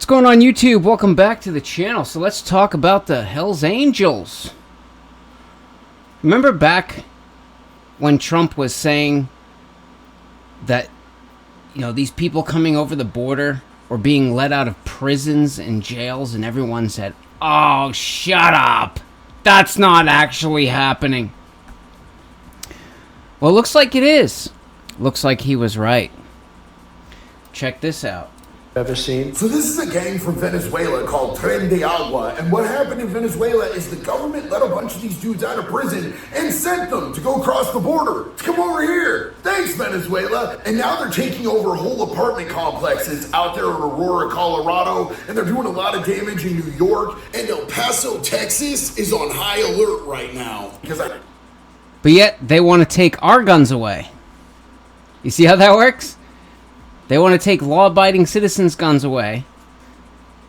going on YouTube? Welcome back to the channel. So let's talk about the Hells Angels. Remember back when Trump was saying that, you know, these people coming over the border were being let out of prisons and jails, and everyone said, "Oh, shut up. That's not actually happening." Well, it looks like it is. Looks like he was right. Check this out. Ever seen? So this is a gang from Venezuela called Tren de Agua, and what happened in Venezuela is the government let a bunch of these dudes out of prison and sent them to go across the border to come over here. Thanks, Venezuela. And now they're taking over whole apartment complexes out there in Aurora, Colorado, and they're doing a lot of damage in New York, and El Paso, Texas is on high alert right now But yet they want to take our guns away. You see how that works? They want to take law-abiding citizens' guns away,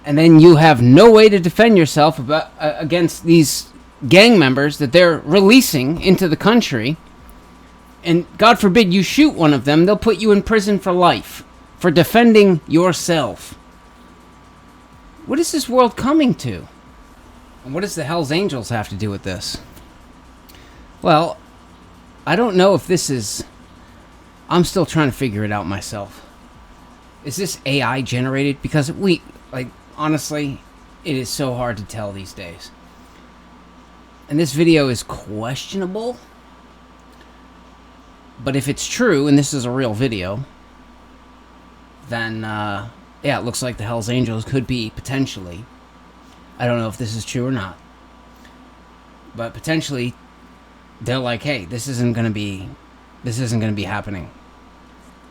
and then you have no way to defend yourself against these gang members that they're releasing into the country. And God forbid you shoot one of them, they'll put you in prison for life for defending yourself. What is this world coming to? And what does the Hells Angels have to do with this? Well, I don't know if this is... I'm still trying to figure it out myself. Is this AI generated? Because honestly, it is so hard to tell these days. And this video is questionable. But if it's true, and this is a real video, then, yeah, it looks like the Hells Angels could be, potentially. I don't know if this is true or not. But potentially, they're like, hey, this isn't going to be happening.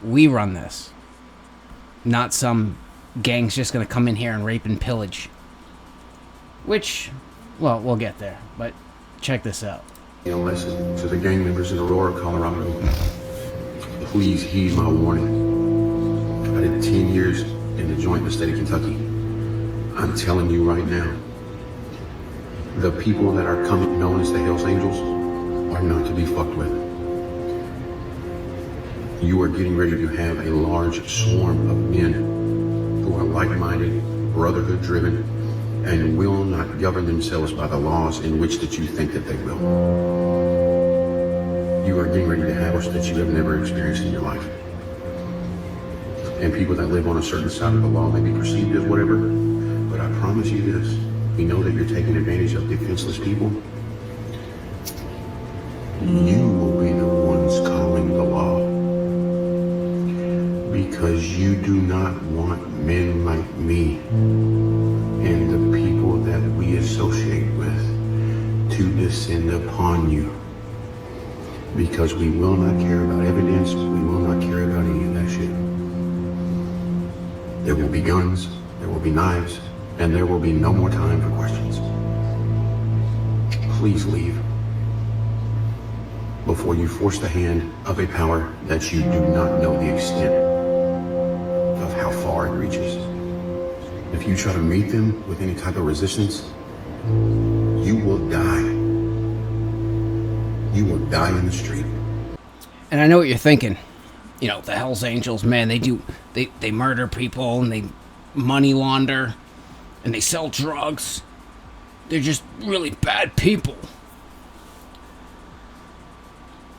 We run this. Not some gang's just going to come in here and rape and pillage. Which, well, we'll get there. But check this out. Listen to the gang members in Aurora, Colorado. Please heed my warning. I did 10 years in the joint in the state of Kentucky. I'm telling you right now, the people that are coming, known as the Hells Angels, are not to be fucked with. You are getting ready to have a large swarm of men who are like-minded, brotherhood-driven, and will not govern themselves by the laws in which that you think that they will. You are getting ready to have wars that you have never experienced in your life. And people that live on a certain side of the law may be perceived as whatever, but I promise you this, we know that you're taking advantage of defenseless people. You will be the ones calling the law. Because you do not want men like me and the people that we associate with to descend upon you. Because we will not care about evidence, we will not care about any of that shit. There will be guns, there will be knives, and there will be no more time for questions. Please leave before you force the hand of a power that you do not know the extent of how far it reaches. If you try to meet them with any type of resistance, you will die. You will die in the street. And I know what you're thinking. You know, the Hells Angels, man, they murder people and they money launder and they sell drugs. They're just really bad people.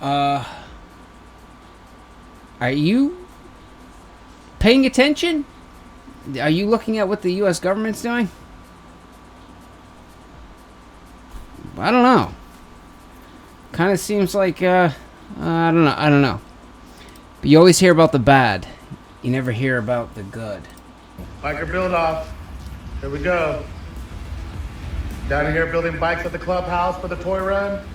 Are you paying attention? Are you looking at what the U.S. government's doing? I don't know. Kind of seems like, I don't know. But you always hear about the bad. You never hear about the good. Biker build off. Here we go. Down here building bikes at the clubhouse for the toy run.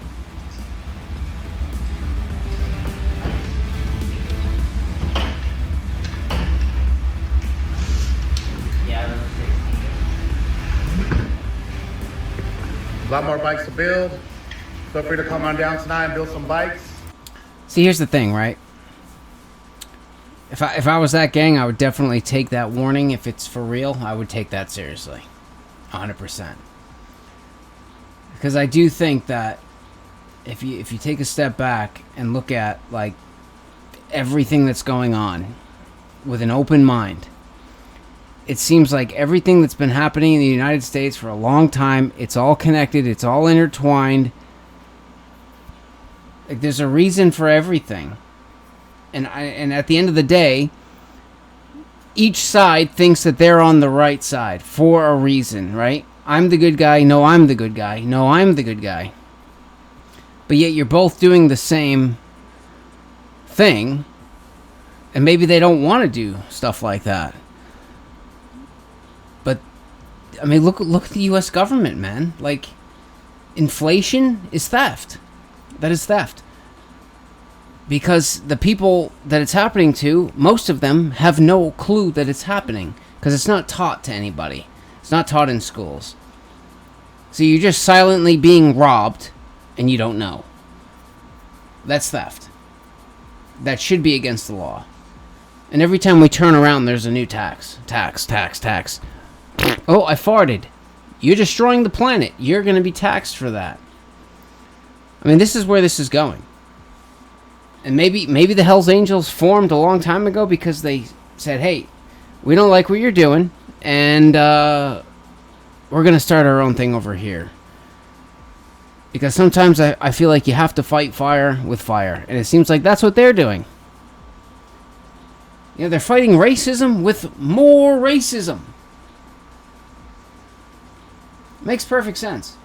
A lot more bikes to build. Feel free to come on down tonight and build some bikes. See, here's the thing, right? If I was that gang, I would definitely take that warning. If it's for real, I would take that seriously. 100%. Because I do think that if you take a step back and look at, like, everything that's going on with an open mind, it seems like everything that's been happening in the United States for a long time, it's all connected, it's all intertwined. Like, there's a reason for everything. And at the end of the day, each side thinks that they're on the right side for a reason, right? I'm the good guy. No, I'm the good guy. No, I'm the good guy. But yet you're both doing the same thing. And maybe they don't want to do stuff like that. But, I mean, look at the U.S. government, man. Like, inflation is theft. That is theft. Because the people that it's happening to, most of them have no clue that it's happening. Because it's not taught to anybody. It's not taught in schools. So you're just silently being robbed, and you don't know. That's theft. That should be against the law. And every time we turn around, there's a new tax. Tax. Oh, I farted. You're destroying the planet. You're going to be taxed for that. I mean, this is where this is going. And maybe the Hells Angels formed a long time ago because they said, hey, we don't like what you're doing, and we're going to start our own thing over here. Because sometimes I feel like you have to fight fire with fire. And it seems like that's what they're doing. You know, they're fighting racism with more racism. Makes perfect sense.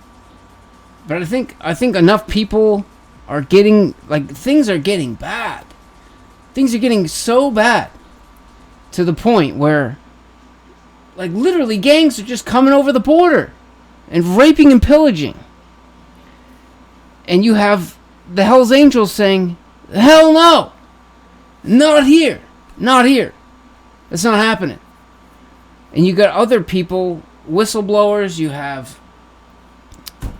But I think enough people are getting, like, things are getting bad. Things are getting so bad to the point where, like, literally gangs are just coming over the border and raping and pillaging. And you have the Hells Angels saying, hell no! Not here! Not here! It's not happening. And you got other people, whistleblowers, you have,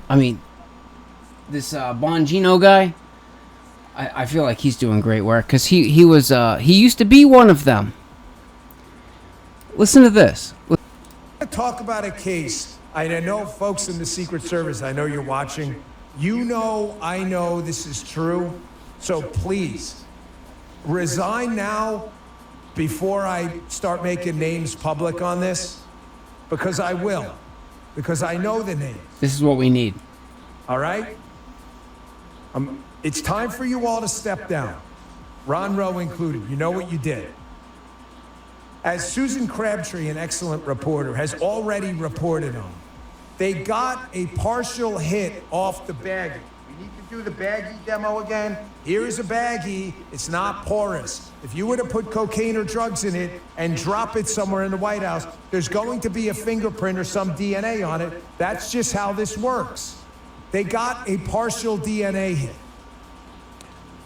I mean, this Bongino guy, I feel like he's doing great work, because he used to be one of them. Listen to this. Talk about a case. I know folks in the Secret Service, I know you're watching. You know, I know this is true. So please, resign now before I start making names public on this, because I will. Because I know the names. This is what we need. All right? It's time for you all to step down. Ron Rowe included. You know what you did. As Susan Crabtree, an excellent reporter, has already reported on, they got a partial hit off the baggie. We need to do the baggie demo again. Here is a baggie. It's not porous. If you were to put cocaine or drugs in it and drop it somewhere in the White House, there's going to be a fingerprint or some DNA on it. That's just how this works. They got a partial DNA hit.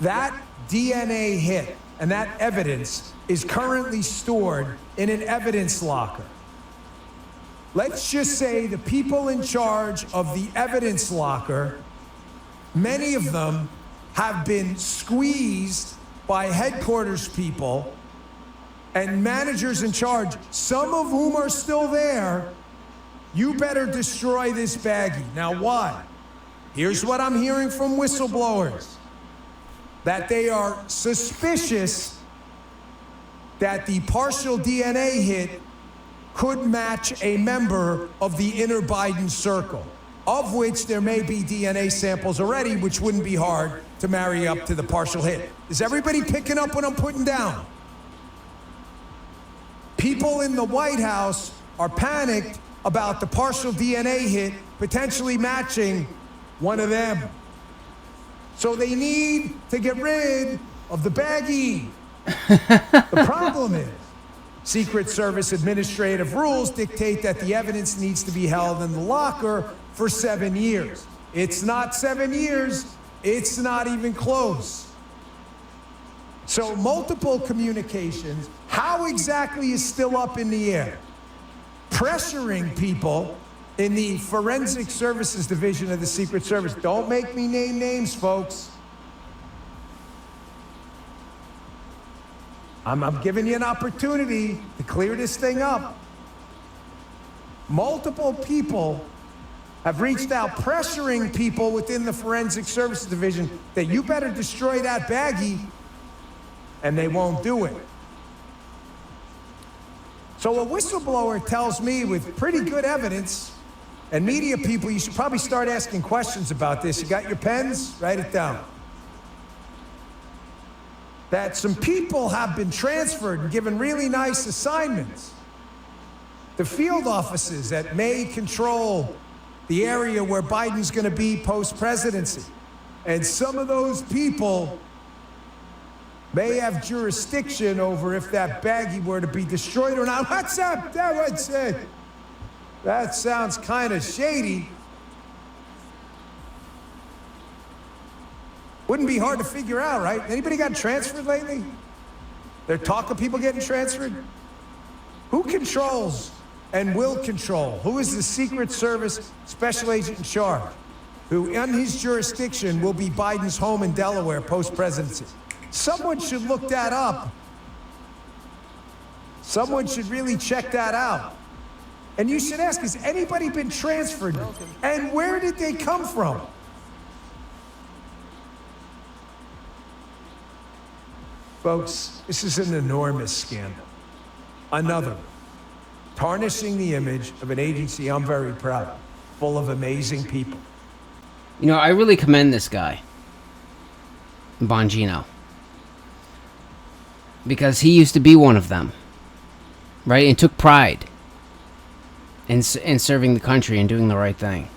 That DNA hit and that evidence is currently stored in an evidence locker. Let's just say the people in charge of the evidence locker, many of them have been squeezed by headquarters people and managers in charge, some of whom are still there. You better destroy this baggie. Now, why? Here's what I'm hearing from whistleblowers, that they are suspicious that the partial DNA hit could match a member of the inner Biden circle, of which there may be DNA samples already, which wouldn't be hard to marry up to the partial hit. Is everybody picking up what I'm putting down? People in the White House are panicked about the partial DNA hit potentially matching one of them. So they need to get rid of the baggie. The problem is, Secret Service administrative rules dictate that the evidence needs to be held in the locker for 7 years. It's not 7 years. It's not even close. So multiple communications. How exactly is still up in the air? Pressuring people in the Forensic Services Division of the Secret Service. Don't make me name names, folks. I'm giving you an opportunity to clear this thing up. Multiple people have reached out pressuring people within the Forensic Services Division that you better destroy that baggie, and they won't do it. So a whistleblower tells me with pretty good evidence, and media people, you should probably start asking questions about this. You got your pens? Write it down. That some people have been transferred and given really nice assignments to field offices that may control the area where Biden's going to be post-presidency. And some of those people may have jurisdiction over if that baggie were to be destroyed or not. What's up? That sounds kind of shady. Wouldn't be hard to figure out, right? Anybody got transferred lately? There talk of people getting transferred? Who controls and will control? Who is the Secret Service special agent in charge? Who, in his jurisdiction, will be Biden's home in Delaware post-presidency? Someone should look that up. Someone should really check that out. And you should ask, has anybody been transferred? And where did they come from? Folks, this is an enormous scandal. Another one. Tarnishing the image of an agency I'm very proud of, full of amazing people. You know, I really commend this guy, Bongino, because he used to be one of them, right? And took pride in serving the country and doing the right thing.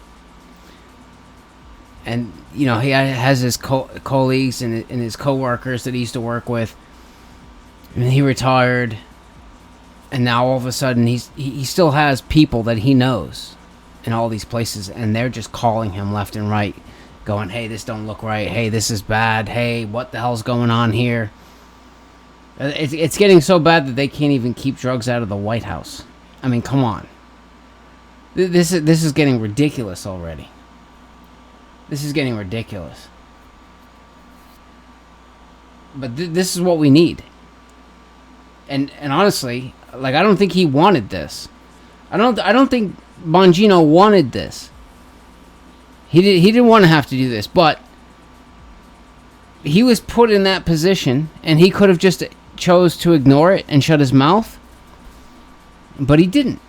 And, you know, he has his colleagues and his co-workers that he used to work with. And he retired. And now all of a sudden he still has people that he knows in all these places. And they're just calling him left and right. Going, hey, this don't look right. Hey, this is bad. Hey, what the hell's going on here? It's getting so bad that they can't even keep drugs out of the White House. I mean, come on. This is getting ridiculous already. This is getting ridiculous. But this is what we need. And honestly, like, I don't think he wanted this. I don't think Bongino wanted this. He didn't want to have to do this, but he was put in that position, and he could have just chose to ignore it and shut his mouth. But he didn't.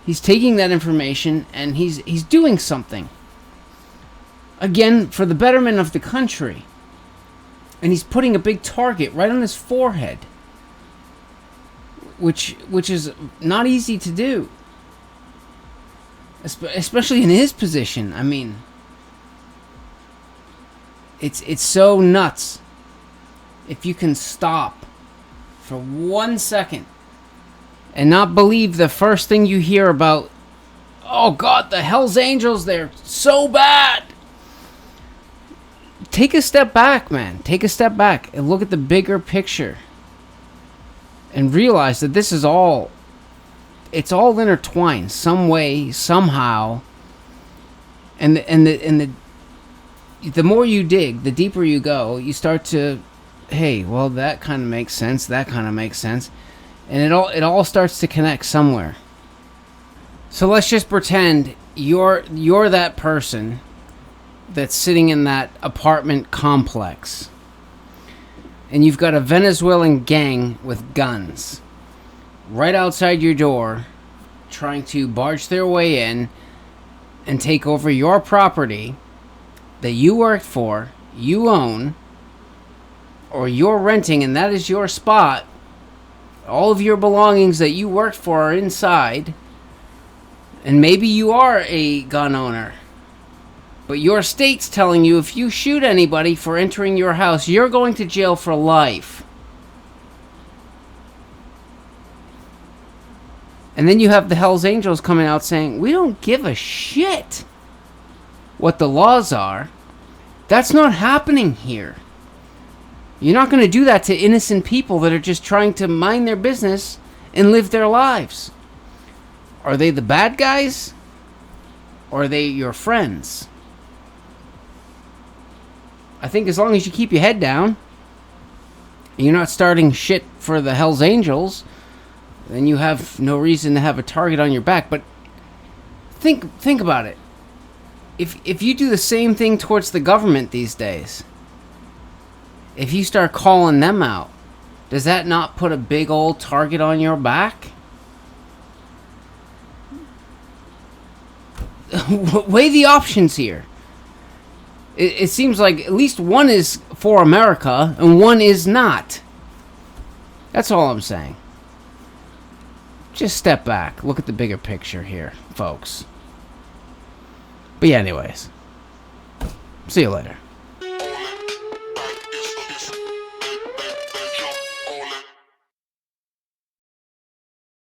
He's taking that information and he's doing something. Again, for the betterment of the country. And he's putting a big target right on his forehead. Which is not easy to do. Especially in his position. I mean, it's so nuts. If you can stop for 1 second and not believe the first thing you hear about, oh God, the Hells Angels, they're so bad. Take a step back, man. Take a step back and look at the bigger picture. And realize that this is all, it's all intertwined some way, somehow. And the more you dig, the deeper you go, you start to, hey, well, that kind of makes sense. That kind of makes sense. And it all starts to connect somewhere. So let's just pretend you're that person that's sitting in that apartment complex. And you've got a Venezuelan gang with guns right outside your door trying to barge their way in and take over your property that you worked for, you own, or you're renting, and that is your spot. All of your belongings that you worked for are inside. And maybe you are a gun owner. But your state's telling you if you shoot anybody for entering your house, you're going to jail for life. And then you have the Hells Angels coming out saying, we don't give a shit what the laws are. That's not happening here. You're not going to do that to innocent people that are just trying to mind their business and live their lives. Are they the bad guys? Or are they your friends? I think as long as you keep your head down, and you're not starting shit for the Hells Angels, then you have no reason to have a target on your back. But think about it. If you do the same thing towards the government these days, if you start calling them out Does that not put a big old target on your back? Weigh the options here. It seems like at least one is for America and one is not. That's all I'm saying. Just step back. Look at the bigger picture here, folks. But yeah, anyways. See you later.